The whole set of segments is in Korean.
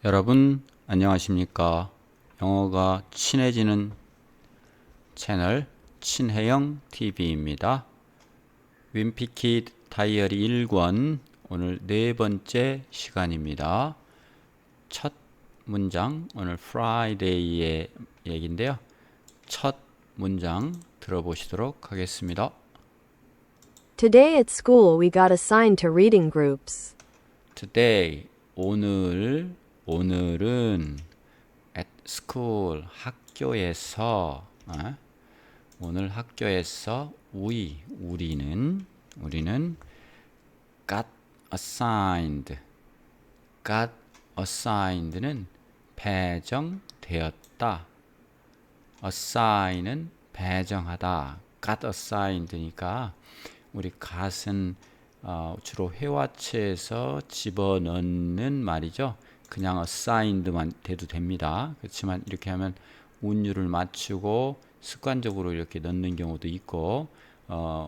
여러분 안녕하십니까? 영어가 친해지는 채널 친해영 TV입니다. 윈피키드 다이어리 1권 오늘 네 번째 시간입니다. 첫 문장 오늘 프라이데이의 얘기인데요. 첫 문장 들어보시도록 하겠습니다. Today at school we got assigned to reading groups. Today 오늘은 at school 학교에서 오늘 학교에서 우리는 got assigned는 배정되었다. assign은 배정하다. got assigned니까 우리 got은 주로 회화체에서 집어넣는 말이죠. 그냥 assigned만 돼도 됩니다. 그렇지만 이렇게 하면 운율을 맞추고 습관적으로 이렇게 넣는 경우도 있고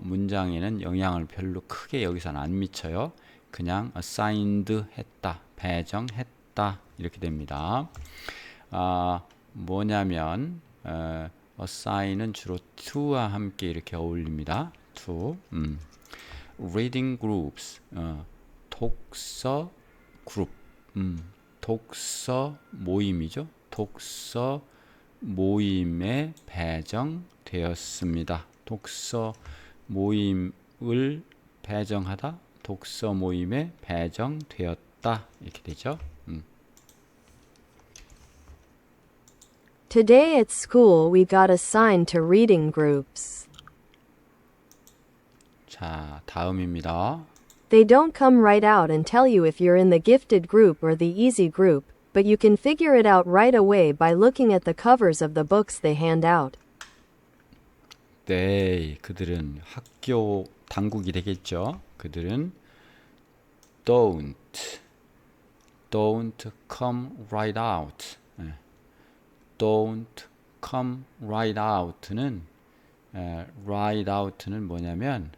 문장에는 영향을 별로 크게 여기서는 안 미쳐요. 그냥 assigned 했다, 배정했다 이렇게 됩니다. 뭐냐면 assign은 주로 to와 함께 이렇게 어울립니다. to. reading groups 독서 그룹 독서 모임이죠. 독서 모임에 배정되었습니다. 독서 모임을 배정하다, 독서 모임에 배정되었다 이렇게 되죠. Today at school we got assigned to reading groups. 자, 다음입니다. They don't come right out and tell you if you're in the gifted group or the easy group, but you can figure it out right away by looking at the covers of the books they hand out. 그들은 학교 당국이 되겠죠. 그들은 don't come right out. don't come right out는 right out는 뭐냐면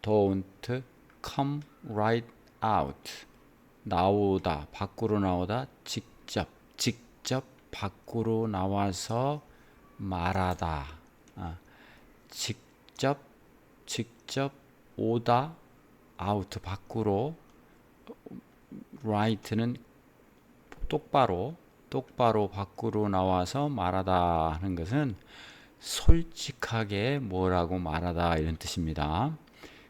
don't come right out 나오다, 밖으로 나오다, 직접 밖으로 나와서 말하다. 직접 오다, out 밖으로. right는 똑바로 밖으로 나와서 말하다 하는 것은 솔직하게 뭐라고 말하다 이런 뜻입니다.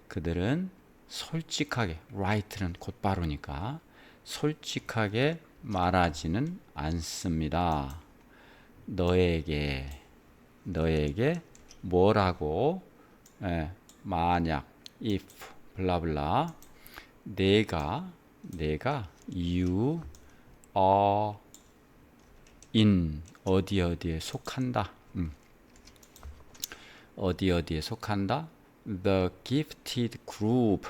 그들은 솔직하게, right는 곧바로니까 솔직하게 말하지는 않습니다. 너에게 뭐라고 만약 if 블라블라 내가 you are in 어디에 속한다. 어디에 속한다. The gifted group은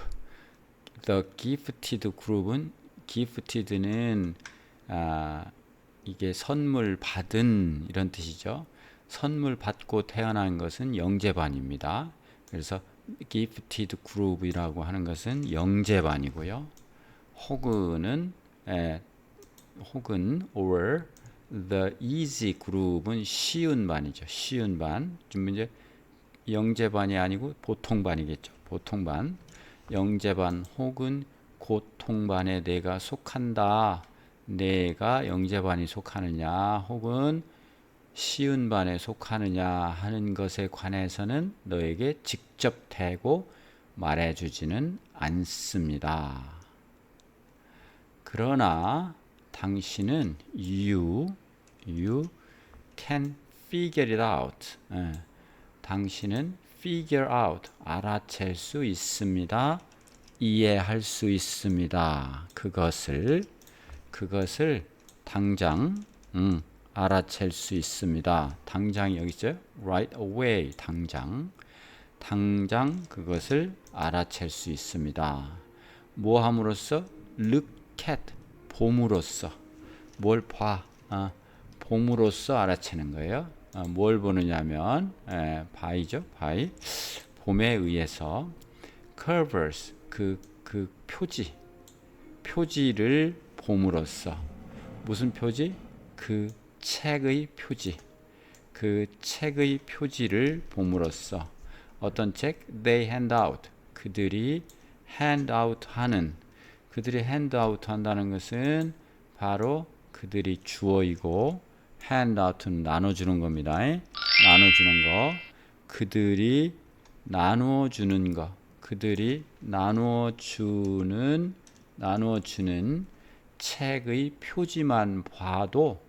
gifted는 이게 선물 받은 이런 뜻이죠. 선물 받고 태어난 것은 영재반입니다. 그래서 gifted group이라고 하는 것은 영재반이고요. 혹은 or the easy group은 쉬운 반이죠. 쉬운 반. 지금 이제 영재반이 아니고 보통반이겠죠. 보통반. 영재반 혹은 고통반에 내가 속한다. 내가 영재반이 속하느냐 혹은 쉬운 반에 속하느냐 하는 것에 관해서는 너에게 직접 대고 말해주지는 않습니다. 그러나 당신은 you can figure it out. 당신은 figure out 알아챌 수 있습니다. 이해할 수 있습니다. 그것을 당장 알아챌 수 있습니다. 당장이 여기 있어요. right away 당장 그것을 알아챌 수 있습니다. 뭐 함으로써? look at 봄으로써 뭘 봐? 봄으로써 알아채는 거예요. 뭘 보느냐면 by죠. by 봄에 의해서 curves 그 표지를 봄으로써 무슨 표지? 그 책의 표지. 그 책의 표지를 봄으로써 어떤 책? They hand out. 그들이 hand out 하는, 그들이 hand out 한다는 것은 바로 그들이 주어이고 hand out는 나눠주는 겁니다. 나눠주는 거. 그들이 나누어주는 거. 그들이 나누어주는 책의 표지만 봐도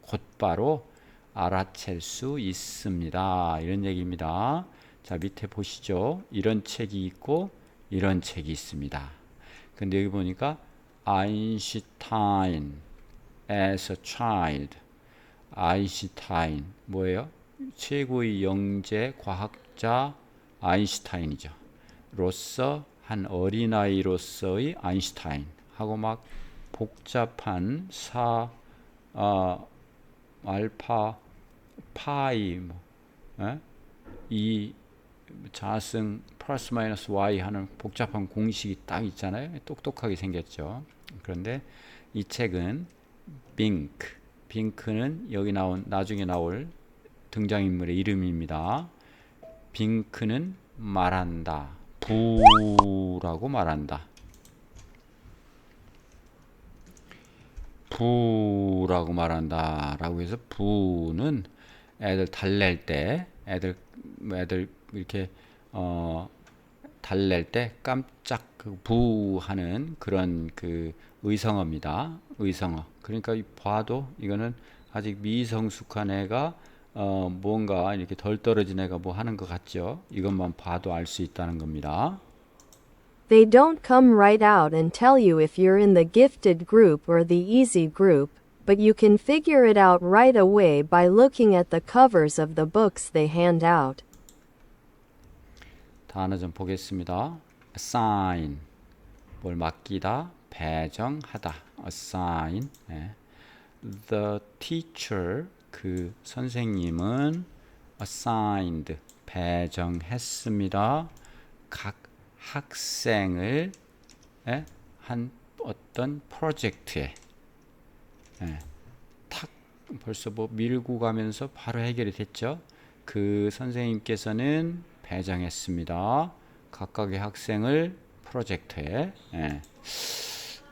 곧바로 알아챌 수 있습니다. 이런 얘기입니다. 자, 밑에 보시죠. 이런 책이 있고 이런 책이 있습니다. 근데 여기 보니까 아인슈타인 as a child. 아인슈타인 뭐예요? 최고의 영재 과학자 아인슈타인이죠. 로서 한 어린아이로서의 아인슈타인 하고 막 복잡한 알파 파이 이 자승 플러스 마이너스 y 하는 복잡한 공식이 딱 있잖아요. 똑똑하게 생겼죠. 그런데 이 책은 빙크는 여기 나중에 나올 등장인물의 이름입니다. 빙크는 말한다. 부라고 말한다. 부라고 말한다 라고 해서 부는 애들 달랠 때 애들 이렇게 달랠 때 깜짝 부하는 그런 그 의성어입니다. 의성어. 그러니까 봐도 이거는 아직 미성숙한 애가 뭔가 이렇게 덜 떨어진 애가 뭐 하는 것 같죠. 이것만 봐도 알 수 있다는 겁니다. They don't come right out and tell you if you're in the gifted group or the easy group, but you can figure it out right away by looking at the covers of the books they hand out. 단어 좀 보겠습니다. assign, 뭘 맡기다, 배정하다. assign. 네. The teacher, 그 선생님은 assigned, 배정했습니다. 각 학생을 한 어떤 프로젝트에 탁 벌써 뭐 밀고 가면서 바로 해결이 됐죠. 그 선생님께서는 배정했습니다. 각각의 학생을 프로젝트에.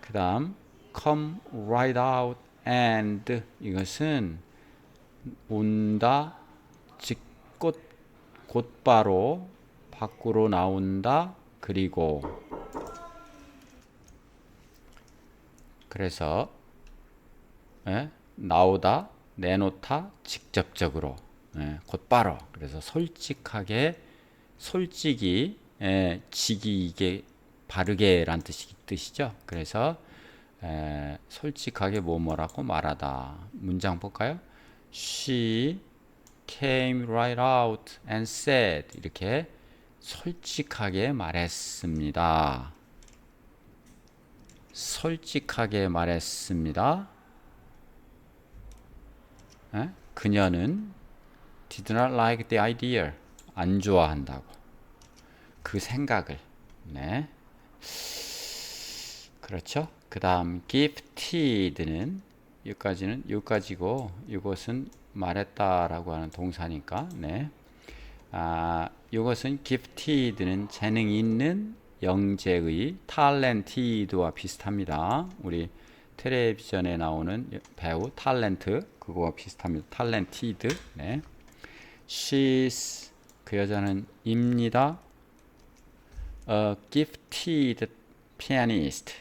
그 다음 come right out and, 이것은 온다, 즉 곧바로 밖으로 나온다. 그리고 그래서 나오다, 내놓다, 직접적으로, 곧바로. 그래서 솔직히, 직이 이게 바르게란 뜻이죠. 그래서 솔직하게 뭐라고 말하다. 문장 볼까요? She came right out and said, 이렇게 솔직하게 말했습니다. 솔직하게 말했습니다. 그녀는 did not like the idea, 안 좋아한다고. 그 생각을. 네. 그렇죠. 그 다음 gifted는 여기까지고, 이것은 말했다라고 하는 동사니까. 네. 이것은 gifted는 재능 있는, 영재의 talented와 비슷합니다. 우리 텔레비전에 나오는 배우 탤런트, 그거와 비슷합니다. talented. 네. She's, 그 여자는 입니다. A gifted pianist,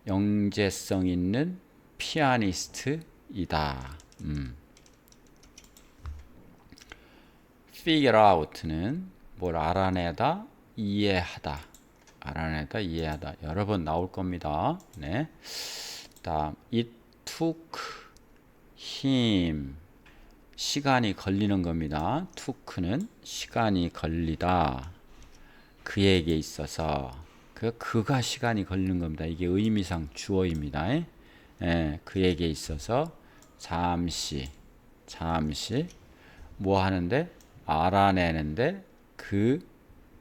영재성 있는 피아니스트이다. figure out는 뭘 알아내다, 이해하다. 알아내다, 이해하다. 여러 번 나올 겁니다. 네. 다음 it took him, 시간이 걸리는 겁니다. took는 시간이 걸리다. 그에게 있어서, 그가 시간이 걸리는 겁니다. 이게 의미상 주어입니다. 그에게 있어서 잠시 뭐 하는데, 알아내는데, 그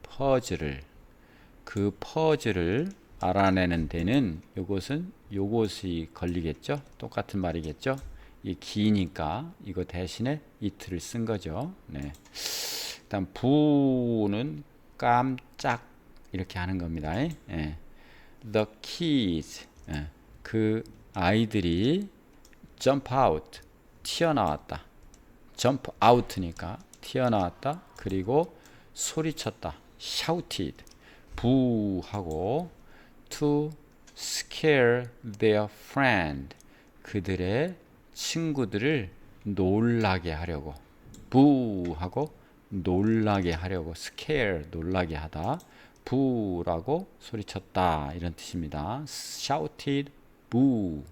퍼즐을 알아내는 데는 이것은 요것이 걸리겠죠. 똑같은 말이겠죠. 이 기니까 이거 대신에 it를 쓴 거죠. 네. 일단 부는 깜짝 이렇게 하는 겁니다. 예. The kids, 예. 그 아이들이 jump out, 튀어나왔다. jump out니까 튀어나왔다. 그리고 소리쳤다. shouted, 부하고 to scare their friend, 그들의 친구들을 놀라게 하려고, 부하고 놀라게 하려고, scare, 놀라게 하다, 부라고 소리쳤다, 이런 뜻입니다. shouted, boo,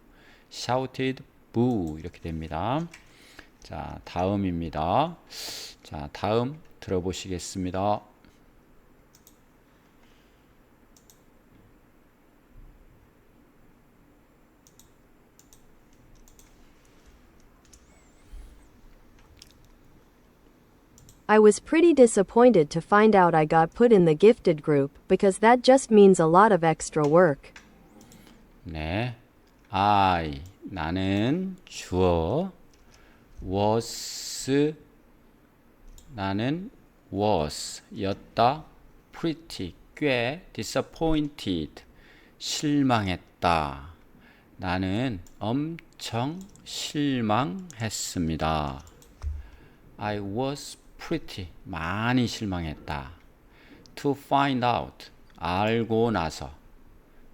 shouted, boo, 이렇게 됩니다. 자, 다음입니다. 자, 다음 들어보시겠습니다. I was pretty disappointed to find out I got put in the gifted group because that just means a lot of extra work. 네, I, 나는 주어, was, 나는 was, 였다, pretty, 꽤, disappointed, 실망했다. 나는 엄청 실망했습니다. I was pretty, 많이 실망했다. To find out, 알고 나서.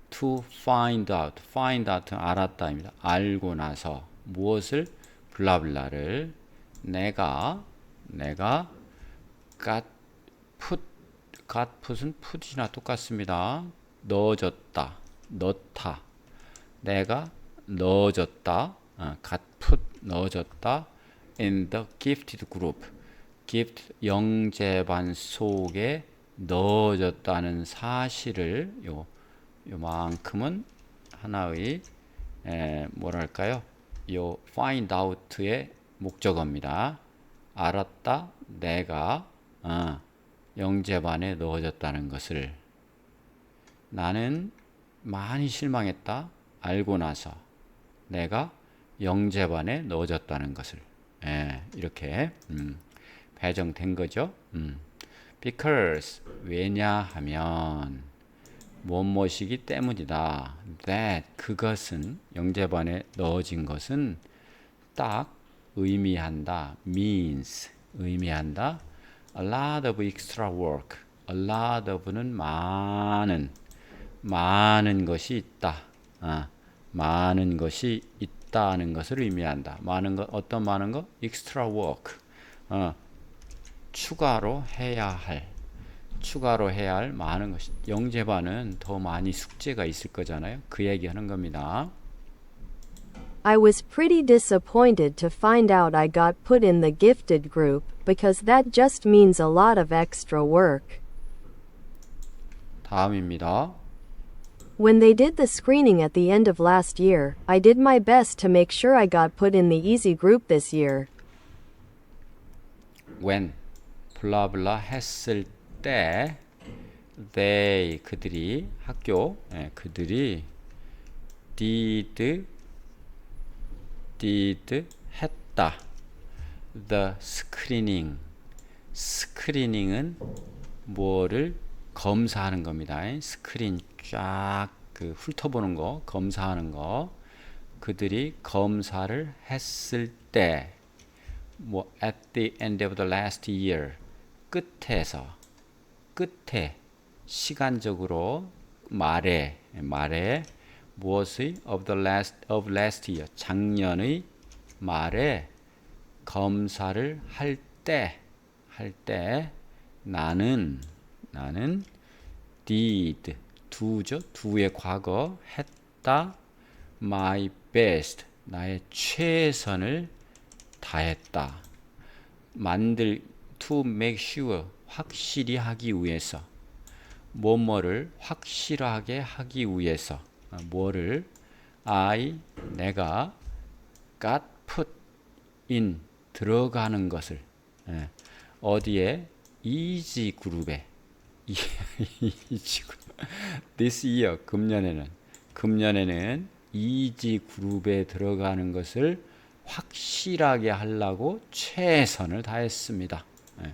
To find out, find out, 알았다입니다. 알고 나서 무엇을? 블라블라를 내가 got put은 put이나 똑같습니다. 넣어줬다, 넣다. 내가 넣어줬다, got put, 넣어줬다. in the gifted group, gift, 영재반 속에 넣어줬다는 사실을 요만큼은 하나의 뭐랄까요? 요 find out의 목적어입니다. 알았다, 내가 영재반에 넣어줬다는 것을. 나는 많이 실망했다, 알고 나서 내가 영재반에 넣어줬다는 것을. 이렇게 배정된 거죠. Because, 왜냐하면 무엇이기 때문이다. That, 그것은, 영재반에 넣어진 것은 딱 의미한다. means, 의미한다. a lot of extra work. a lot of는 많은 것이 있다. 많은 것이 있다는 것을 의미한다. 많은 것, 어떤 많은 것? extra work. 추가로 해야 할 많은 것이. 영재반은 더 많이 숙제가 있을 거잖아요. 그 얘기하는 겁니다. I was pretty disappointed to find out I got put in the gifted group because that just means a lot of extra work. 다음입니다. When they did the screening at the end of last year, I did my best to make sure I got put in the easy group this year. when 블라블라 했을 때 they, 그들이, 학교, 그들이 did 했다. the screening은 뭐를 검사하는 겁니다. 스크린 쫙 그 훑어보는 거, 검사하는 거. 그들이 검사를 했을 때, 뭐 at the end of the last year, 끝에 시간적으로 말에 무엇의 of last year, 작년의 말에 검사를 할 때 나는 did, do죠. do의 과거, 했다. my best, 나의 최선을 다했다. to make sure, 확실히 하기 위해서. 뭐뭐를 확실하게 하기 위해서. 뭐를? 내가 got put in, 들어가는 것을. 어디에? easy 그룹에. easy 그룹. this year, 금년에는 easy 그룹에 들어가는 것을 확실하게 하려고 최선을 다했습니다. 예.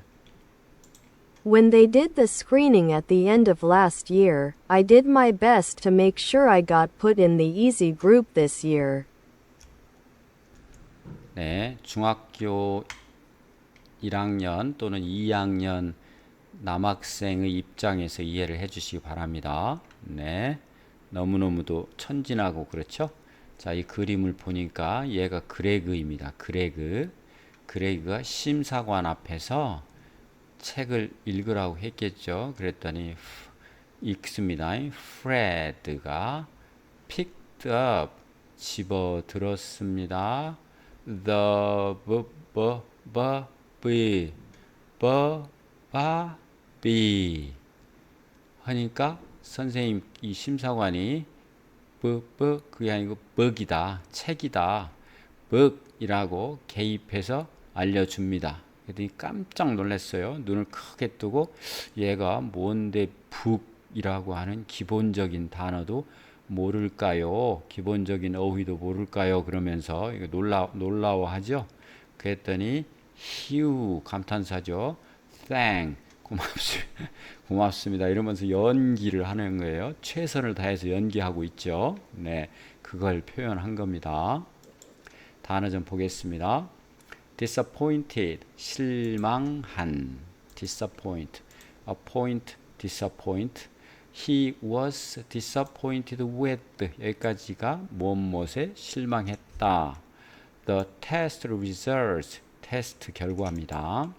When they did the screening at the end of last year, I did my best to make sure I got put in the easy group this year. 네, 중학교 1학년 또는 2학년 남학생의 입장에서 이해를 해 주시기 바랍니다. 네, 너무너무도 천진하고 그렇죠? 자, 이 그림을 보니까 얘가 그레그입니다. 그레그가 심사관 앞에서 책을 읽으라고 했겠죠. 그랬더니 읽습니다. Fred가 picked up 집어들었습니다. The bee 하니까 선생님 이 심사관이 그게 아니고 bug이다, 책이다, bug이라고 개입해서 알려줍니다. 그랬더니 깜짝 놀랐어요. 눈을 크게 뜨고 얘가 뭔데 book이라고 하는 기본적인 단어도 모를까요? 기본적인 어휘도 모를까요? 그러면서 이거 놀라워하죠. 그랬더니 휴 감탄사죠. thank 고맙습니다. 이러면서 연기를 하는 거예요. 최선을 다해서 연기하고 있죠. 네, 그걸 표현한 겁니다. 단어 좀 보겠습니다. disappointed 실망한 disappoint He was disappointed with 여기까지가 무엇에 실망했다. The test results 테스트 결과입니다.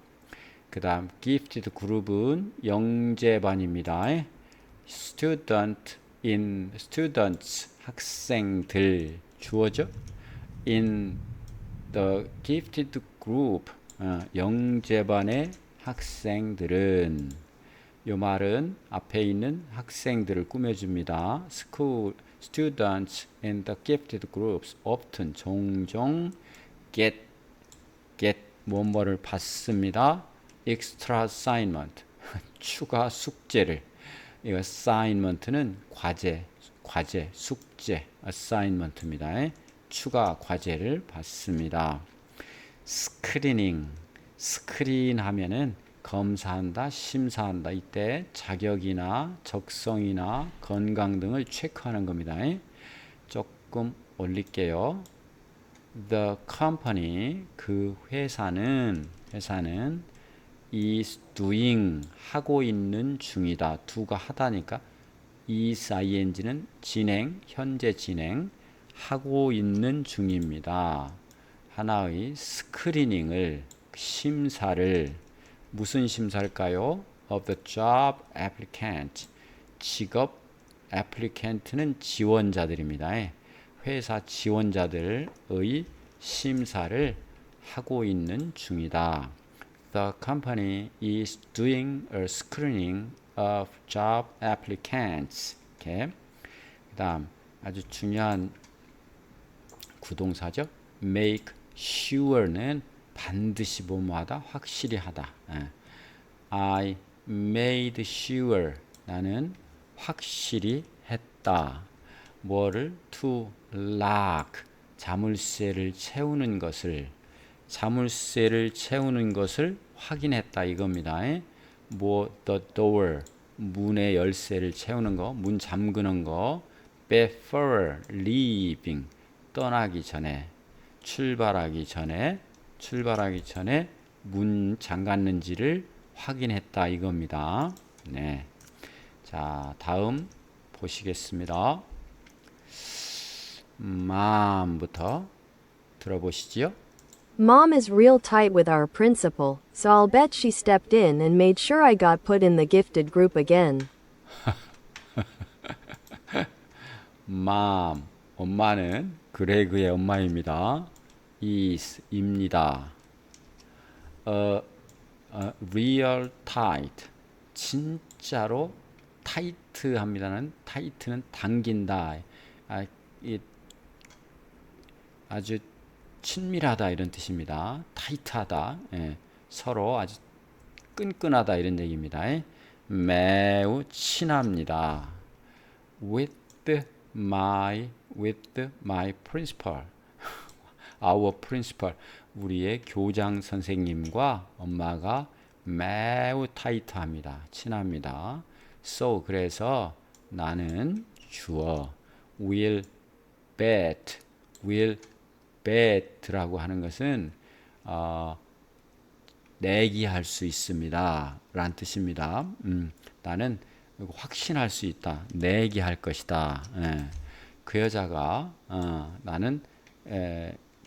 그 다음 gifted 그룹은 영재반입니다. students 학생들 주어죠. in the gifted group 영재반의 학생들은 이 말은 앞에 있는 학생들을 꾸며줍니다. students in the gifted groups often 종종 get 뭐뭐를 받습니다. extra assignment 추가 숙제를 이거 assignment는 과제 숙제 assignment입니다. 추가 과제를 받습니다. 스크린 하면은 검사한다, 심사한다. 이때 자격이나 적성이나 건강 등을 체크하는 겁니다. 조금 올릴게요. The company 그 회사는 is doing 하고 있는 중이다. do가 하다니까 is ing는 진행, 현재 진행 하고 있는 중입니다. 하나의 스크리닝을 심사를 무슨 심사일까요? of the job applicant 직업 applicant는 지원자들입니다. 회사 지원자들의 심사를 하고 있는 중이다. The company is doing a screening of job applicants. 이렇게. 그다음 아주 중요한 구동사죠. make sure는 반드시 뭐뭐하다, 확실히 하다. I made sure 나는 확실히 했다. 뭐를 to lock 자물쇠를 채우는 것을 확인했다 이겁니다. 뭐 the door 문의 열쇠를 채우는 거, 문 잠그는 거, before leaving 떠나기 전에 출발하기 전에 문 잠갔는지를 확인했다 이겁니다. 네. 자, 다음 보시겠습니다. mom부터 들어보시지요. Mom is real tight with our principal, so I'll bet she stepped in and made sure I got put in the gifted group again. mom 엄마는 그레그의 엄마입니다. is입니다. real tight 진짜로 타이트합니다는 타이트는 당긴다. 아주 친밀하다 이런 뜻입니다. 타이트하다. 서로 아주 끈끈하다 이런 얘기입니다. 매우 친합니다. with with my principal. Our principal. 우리의 교장 선생님과 엄마가 매우 타이트합니다. 친합니다. So 그래서 나는 주어 will bet라고 하는 것은 내기할 수 있습니다. 라는 뜻입니다. 나는 확신할 수 있다. 내기할 것이다. 예. 그 여자가 나는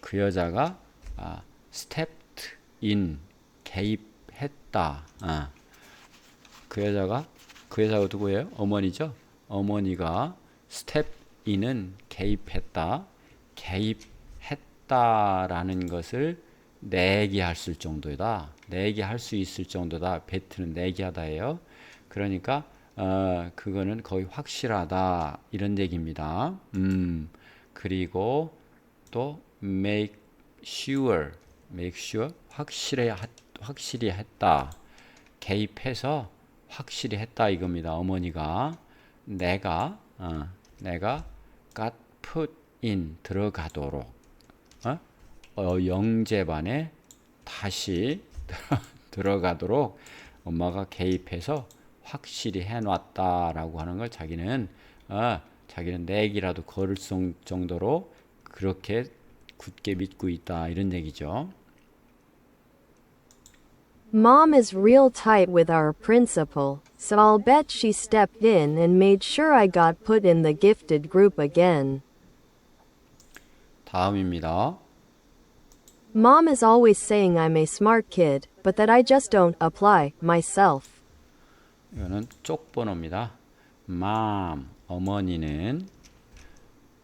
그 여자가 stepped in 개입했다. 그 여자가 누구예요? 어머니죠. 어머니가 step in은 개입했다. 개입했다라는 것을 내기할 수 있을 정도다. 내기할 수 있을 정도다. bet는 내기하다예요. 그러니까 그거는 거의 확실하다 이런 얘기입니다. 그리고 또 make sure 확실히 했다. 개입해서 확실히 했다 이겁니다. 어머니가 내가 got put in 들어가도록 영재반에 다시 들어가도록 엄마가 개입해서 확실히 해놨다라고 하는 걸 자기는 내기라도 걸을 정도로 그렇게 굳게 믿고 있다 이런 얘기죠. Mom is real tight with our principal, so I'll bet she stepped in and made sure I got put in the gifted group again. 다음입니다. Mom is always saying I'm a smart kid, but that I just don't apply myself. 이거는 쪽번호입니다. Mom, 어머니는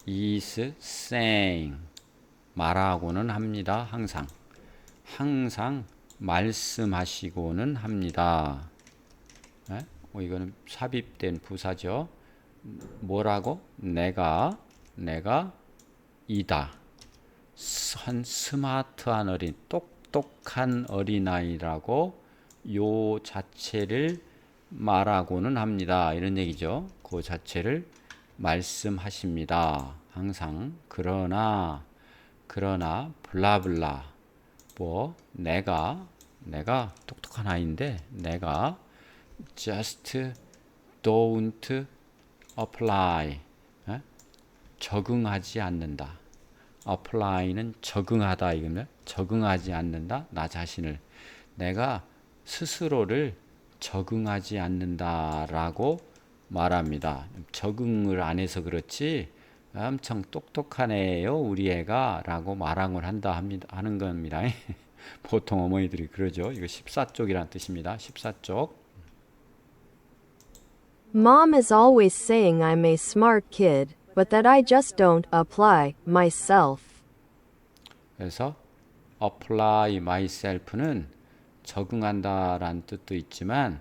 is saying, 말하고는 합니다. 항상 말씀하시고는 합니다. 이거는 삽입된 부사죠. 뭐라고? 내가 이다. 스마트한 똑똑한 어린아이라고 요 자체를 말하고는 합니다. 이런 얘기죠. 그 자체를 말씀하십니다. 항상 그러나 블라블라 뭐 내가 똑똑한 아이인데 내가 just don't apply 적응하지 않는다. apply는 적응하다 이거면 적응하지 않는다. 나 자신을 내가 스스로를 적응하지 않는다라고 말합니다. 적응을 안 해서 그렇지 엄청 똑똑한 애예요 우리 애가 라고 말함을 하는 겁니다. 보통 어머니들이 그러죠. 이거 14쪽이라는 뜻입니다. 14쪽. Mom is always saying I'm a smart kid, but that I just don't apply myself. 그래서 apply myself는 적응한다라는 뜻도 있지만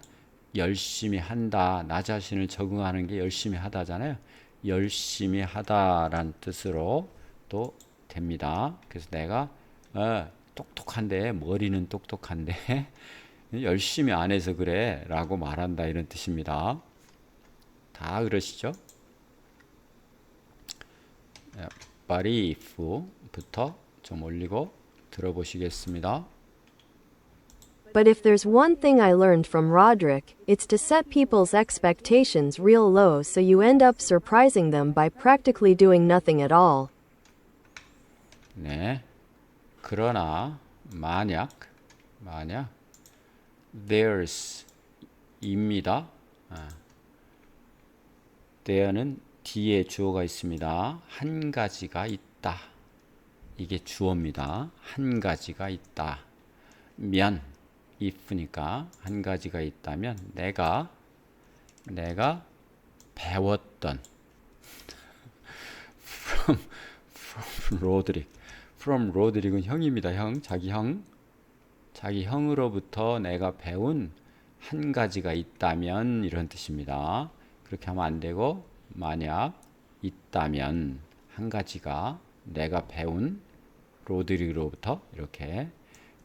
열심히 한다. 나 자신을 적응하는 게 열심히 하다잖아요. 열심히 하다라는 뜻으로 또 됩니다. 그래서 내가 똑똑한데 머리는 똑똑한데 열심히 안 해서 그래 라고 말한다 이런 뜻입니다. 다 그러시죠? But if부터 좀 올리고 들어보시겠습니다. But if there's one thing I learned from Roderick, it's to set people's expectations real low so you end up surprising them by practically doing nothing at all. 네. 그러나 만약 there's 입니다. there는 뒤에 주어가 있습니다. 한 가지가 있다. 이게 주어입니다. 한 가지가 있다. 면 if니까 한 가지가 있다면 내가 배웠던 from 로드릭은 형입니다. 자기 형으로부터 내가 배운 한 가지가 있다면 이런 뜻입니다. 그렇게 하면 안 되고 만약 있다면 한 가지가 내가 배운 로드릭으로부터 이렇게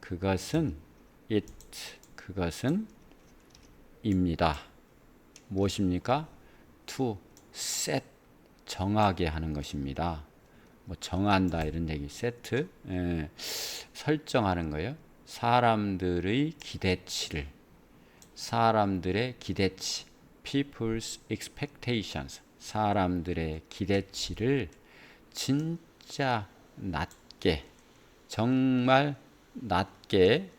그것은 입니다. 무엇입니까? to set 정하게 하는 것입니다. 뭐 정한다 이런 얘기, 세트, 설정하는 거예요. 사람들의 기대치, people's expectations, 사람들의 기대치를 진짜 낮게, 정말 낮게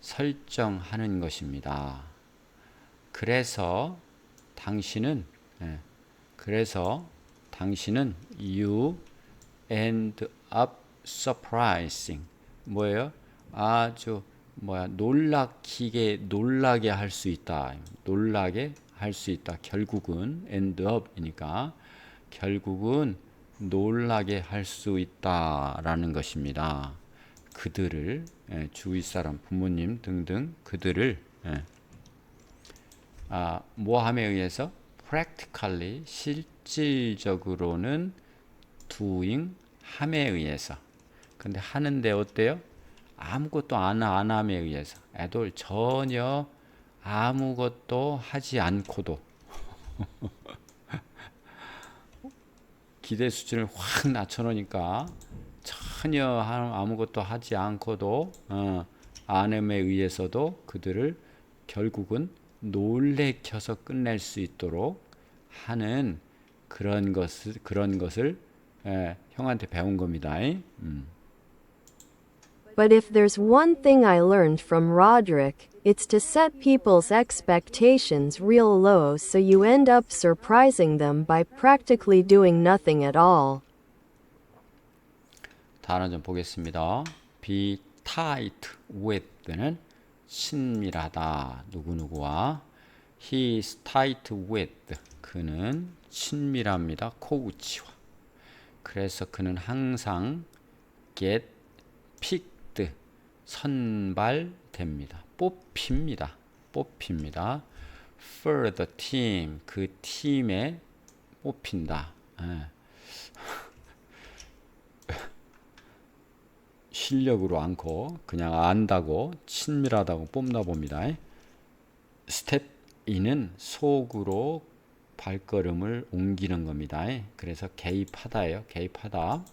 설정하는 것입니다. 그래서 당신은 you end up surprising, 뭐예요? 아주 놀라게 할 수 있다. 결국은 end up이니까 결국은 놀라게 할 수 있다라는 것입니다. 그들을, 주위 사람, 부모님 등등 그들을 모함에 의해서 practically, 실질적으로는 doing, 함에 의해서. 근데 하는데 어때요? 아무것도 안 함에 의해서, 애들 전혀 아무것도 하지 않고도 기대 수준을 확 낮춰놓으니까 전혀 아무것도 하지 않고도 안함에 의해서도 그들을 결국은 놀래켜서 끝낼 수 있도록 하는 그런 것을 형한테 배운 겁니다. But if there's one thing I learned from Roderick, it's to set people's expectations real low so you end up surprising them by practically doing nothing at all. 단어 좀 보겠습니다. Be tight with는 친밀하다, 누구누구와. He is tight with, 그는 친밀합니다, 코우치와. 그래서 그는 항상 get picked, 선발됩니다, 뽑힙니다. For the team, 그 팀에 뽑힌다. 실력으로 않고 그냥 안다고, 친밀하다고 뽑나 봅니다. 스텝 인은 속으로 발걸음을 옮기는 겁니다. 그래서 개입하다예요. 개입하다.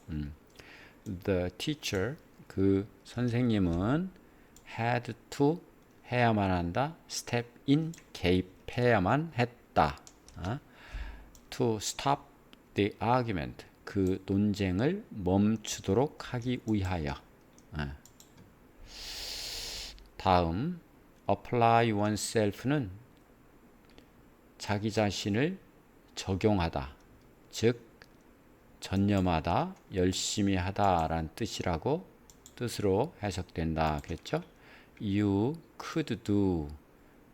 The teacher, 그 선생님은 had to, 해야만 한다. step in, 개입해야만 했다. To stop the argument, 그 논쟁을 멈추도록 하기 위하여. 다음 apply oneself는 자기 자신을 적용하다, 즉 전념하다, 열심히 하다라는 뜻으로 해석된다 그랬죠. You could do,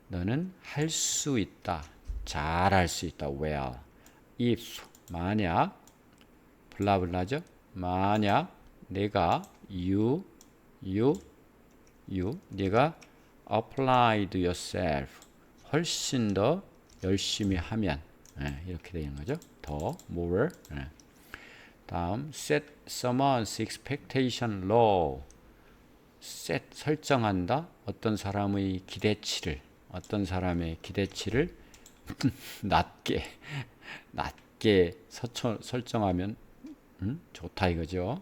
너는 할 수 있다, 잘할 수 있다, well. If, 만약, 블라블라죠. 만약 내가 네가 applied yourself, 훨씬 더 열심히 하면, 이렇게 되는 거죠. 더, more. 다음 set someone's expectation low, set, 설정한다. 어떤 사람의 기대치를 낮게 설정하면 좋다 이거죠.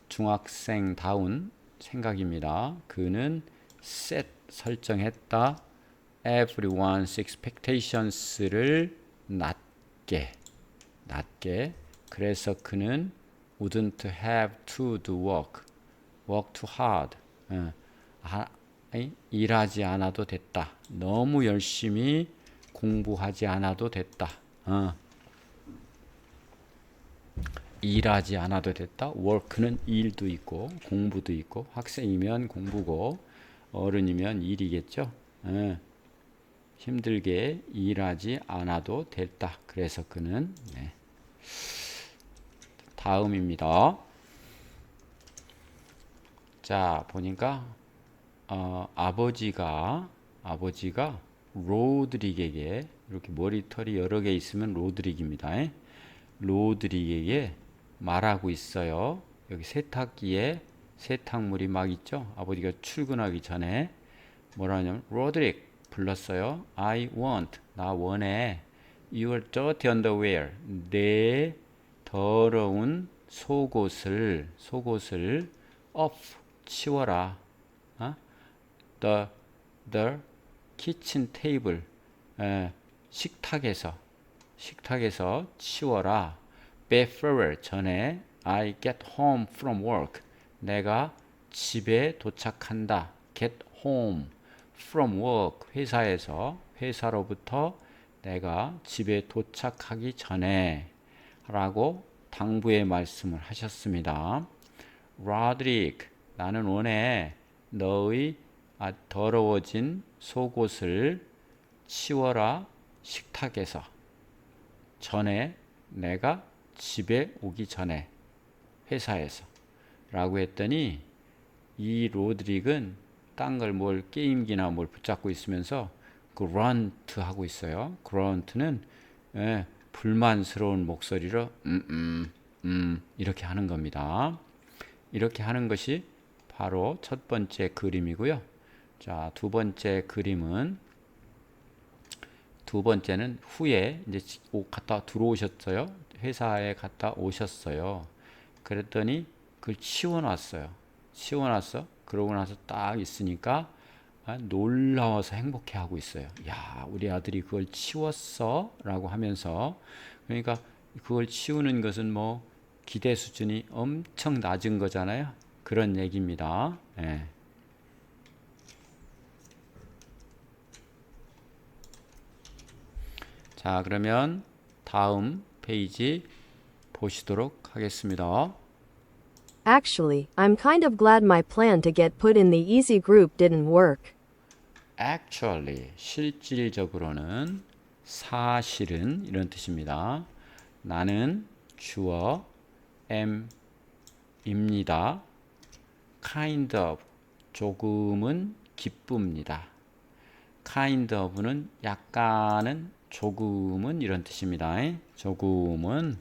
중학생다운 생각입니다. 그는 set, 설정했다. everyone's expectations를 낮게. 그래서 그는 wouldn't have to do work too hard. 일하지 않아도 됐다. 너무 열심히 공부하지 않아도 됐다. 일하지 않아도 됐다. work는 일도 있고 공부도 있고, 학생이면 공부고 어른이면 일이겠죠. 힘들게 일하지 않아도 됐다. 그래서 그는 다음입니다. 자, 보니까 아버지가 로드릭에게, 이렇게 머리털이 여러 개 있으면 로드릭입니다. 로드릭에게 말하고 있어요. 여기 세탁기에 세탁물이 막 있죠. 아버지가 출근하기 전에 뭐라 하냐면 로드릭 불렀어요. I want, 나 원해. your dirty underwear. 내 더러운 속옷을 off 치워라. 어? the kitchen table. 식탁에서 치워라. before 전에 I get home from work. 내가 집에 도착한다. get home from work. 회사로부터 내가 집에 도착하기 전에 라고 당부의 말씀을 하셨습니다. Roderick, 나는 원해 너의 더러워진 속옷을 치워라. 식탁에서 전에 내가 집에 오기 전에 회사에서 라고 했더니 이 로드릭은 딴 걸 뭘 게임기나 뭘 붙잡고 있으면서 그런트 하고 있어요. 그런트는 불만스러운 목소리로 이렇게 하는 겁니다. 이렇게 하는 것이 바로 첫 번째 그림이고요. 자, 두 번째는 후에 이제 갔다 들어오셨어요. 회사에 갔다 오셨어요. 그랬더니 그걸 치워놨어. 그러고 나서 딱 있으니까 놀라워서 행복해하고 있어요. 야, 우리 아들이 그걸 치웠어? 라고 하면서, 그러니까 그걸 치우는 것은 뭐 기대 수준이 엄청 낮은 거잖아요. 그런 얘기입니다. 예. 자, 그러면 다음 페이지 보시도록 하겠습니다. Actually, I'm kind of glad my plan to get put in the easy group didn't work. Actually, 실질적으로는, 사실은 이런 뜻입니다. 나는 주어 am입니다. kind of, 조금은 기쁩니다. kind of는 약간은, 조금은 이런 뜻입니다. 조금은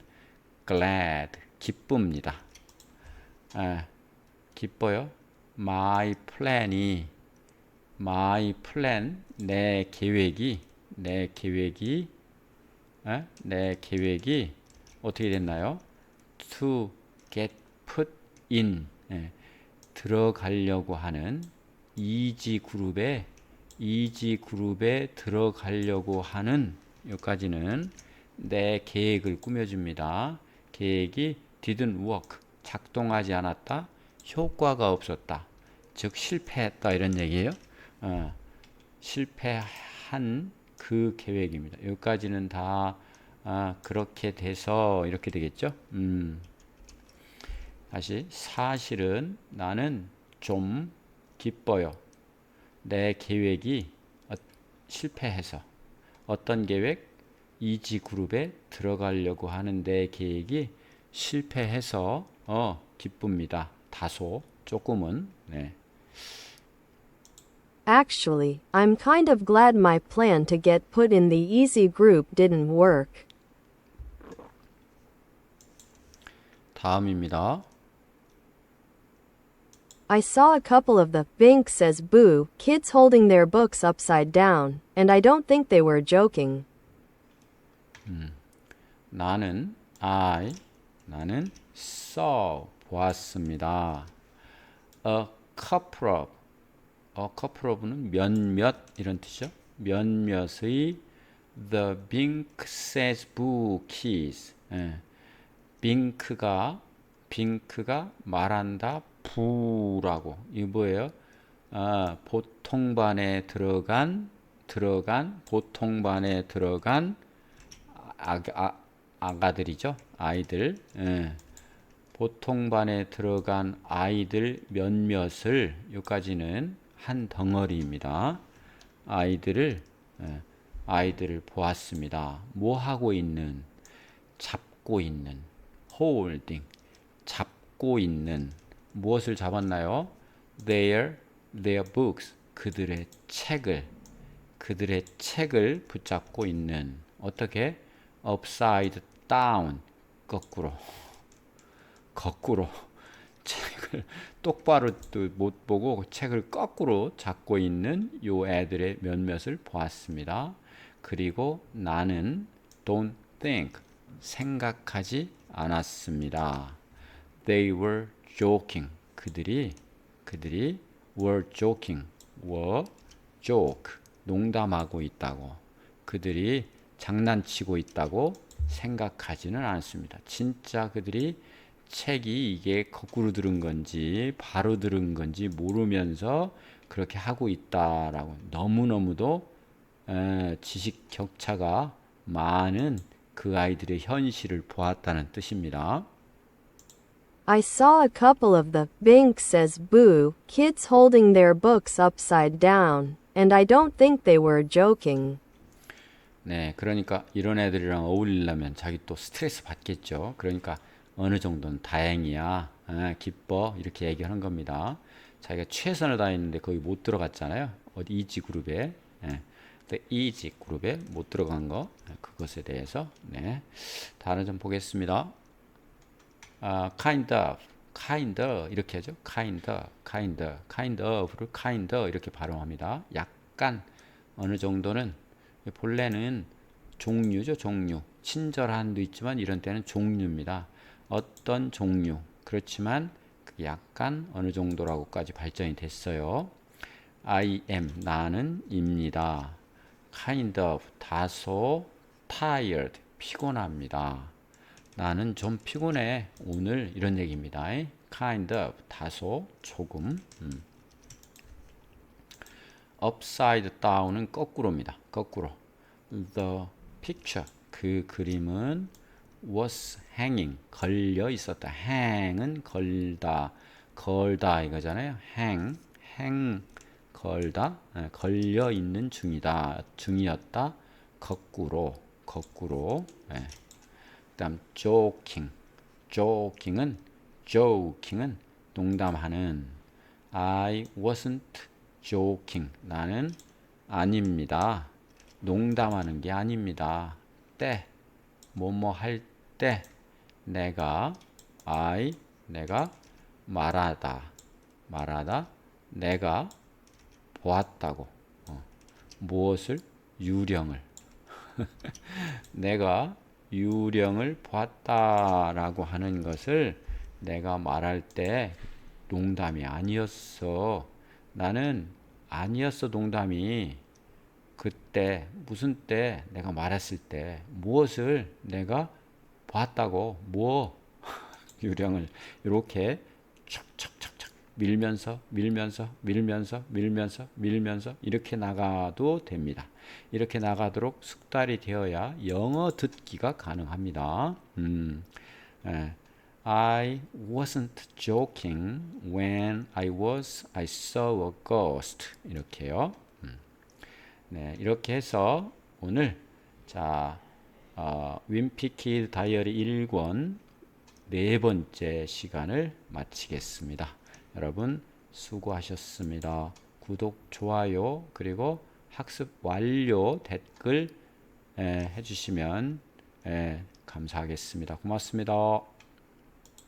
glad, 기쁩니다. 기뻐요. my plan, 내 계획이 어떻게 됐나요? to get put in, 들어가려고 하는, easy 그룹에 들어가려고 하는, 여기까지는 내 계획을 꾸며줍니다. 계획이 didn't work, 작동하지 않았다, 효과가 없었다, 즉 실패했다, 이런 얘기예요. 실패한 그 계획입니다. 여기까지는 다 그렇게 돼서 이렇게 되겠죠. 다시, 사실은 나는 좀 기뻐요. 내 계획이 실패해서. 어떤 계획? 이지 그룹에 들어가려고 하는 내 계획이 실패해서 기쁩니다. 다소, 조금은. 네. Actually, I'm kind of glad my plan to get put in the easy group didn't work. 다음입니다. I saw a couple of the Bink says boo kids holding their books upside down, and I don't think they were joking. 나는 saw, 보았습니다. A couple of는 몇몇 이런 뜻이죠. 몇몇의 the Bink says boo kids. 빙크가 말한다 부라고. 이거 뭐예요? 보통반에 들어간 보통반에 들어간 아가들이죠. 아이들. 보통반에 들어간 아이들 몇몇을, 여기까지는 한 덩어리입니다. 아이들을 보았습니다. 뭐 하고 있는? 잡고 있는. holding, 잡고 있는. 무엇을 잡았나요? their books, 그들의 책을 붙잡고 있는. 어떻게? upside down, 거꾸로 책을 똑바로 못 보고 책을 거꾸로 잡고 있는 요 애들의 몇몇을 보았습니다. 그리고 나는 don't think. 생각하지 않았습니다. They were joking. 그들이 were joking. were joke. 농담하고 있다고. 그들이 장난치고 있다고 생각하지는 않았습니다. 진짜 그들이 책이 이게 거꾸로 들은 건지 바로 들은 건지 모르면서 그렇게 하고 있다라고. 너무너무도 지식 격차가 많은 그 아이들의 현실을 보았다는 뜻입니다. I saw a couple of the Bink says boo kids holding their books upside down, and I don't think they were joking. 네, 그러니까 이런 애들이랑 어울리려면 자기 또 스트레스 받겠죠. 그러니까 어느 정도는 다행이야, 기뻐 이렇게 얘기하는 겁니다. 자기가 최선을 다했는데 거기 못 들어갔잖아요. 어디 이지 그룹에, 이지 그룹에 못 들어간 거, 그것에 대해서 네, 다른 좀 보겠습니다. kind of 이렇게 하죠. kind of를 kind 이렇게 발음합니다. 약간 어느 정도는 본래는 종류죠. 종류. 친절한도 있지만 이런 때는 종류입니다. 어떤 종류. 그렇지만 약간 어느 정도라고까지 발전이 됐어요. I am 나는 입니다. kind of 다소 tired 피곤합니다. 나는 좀 피곤해 오늘 이런 얘기입니다. kind of 다소 조금. upside down은 거꾸로입니다. 거꾸로. The picture 그 그림은 was hanging 걸려 있었다. hang은 걸다 이거잖아요. hang 걸다 걸려 있는 중이었다. 거꾸로. 그다음 joking은 농담하는. I wasn't joking. 나는 아닙니다. 농담하는 게 아닙니다. 때 뭐뭐 할 때 내가 말하다 내가 보았다고. 무엇을? 유령을. 내가 유령을 보았다라고 하는 것을 내가 말할 때 농담이 아니었어. 나는 아니었어 농담이. 그때 무슨 때 내가 말했을 때 무엇을 내가 보았다고. 유령을 이렇게 척척척척 밀면서 이렇게 나가도 됩니다. 이렇게 나가도록 숙달이 되어야 영어 듣기가 가능합니다. I wasn't joking when I saw a ghost. 이렇게요. 네, 이렇게 해서 오늘 윈피키 다이어리 1권 네 번째 시간을 마치겠습니다. 여러분 수고하셨습니다. 구독, 좋아요, 그리고 학습 완료 댓글 해주시면 감사하겠습니다. 고맙습니다.